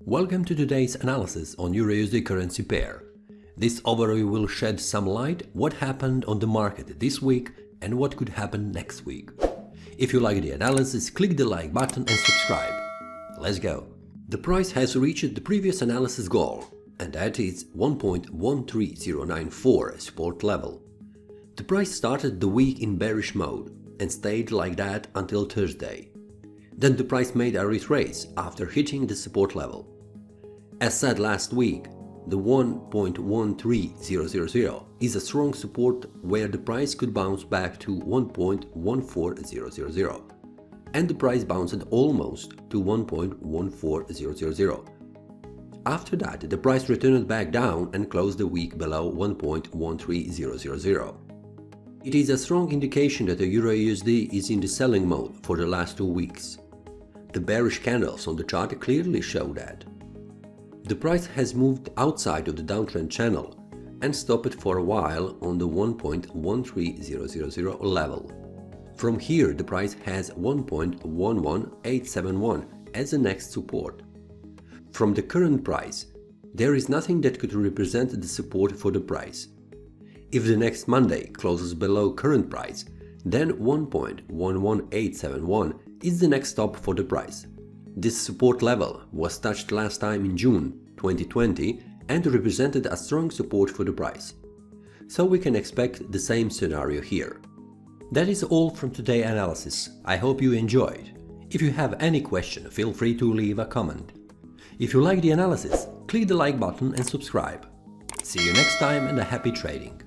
Welcome to today's analysis on EURUSD currency pair. This overview will shed some light what happened on the market this week and what could happen next week. If you like the analysis, click the like button and subscribe. Let's go. The price has reached the previous analysis goal, and that is 1.13094 support level. The price started the week in bearish mode and stayed like that until Thursday. Then the price made a retrace after hitting the support level. As said last week, the 1.13000 is a strong support where the price could bounce back to 1.14000, and the price bounced almost to 1.14000. After that, the price returned back down and closed the week below 1.13000. It is a strong indication that the EURUSD is in the selling mode for the last 2 weeks. The bearish candles on the chart clearly show that. The price has moved outside of the downtrend channel and stopped for a while on the 1.13000 level. From here, the price has 1.11871 as the next support. From the current price, there is nothing that could represent the support for the price. If the next Monday closes below current price, then 1.11871 is the next stop for the price. This support level was touched last time in June 2020 and represented a strong support for the price. So we can expect the same scenario here. That is all from today's analysis. I hope you enjoyed. If you have any question, feel free to leave a comment. If you like the analysis, click the like button and subscribe. See you next time and a happy trading!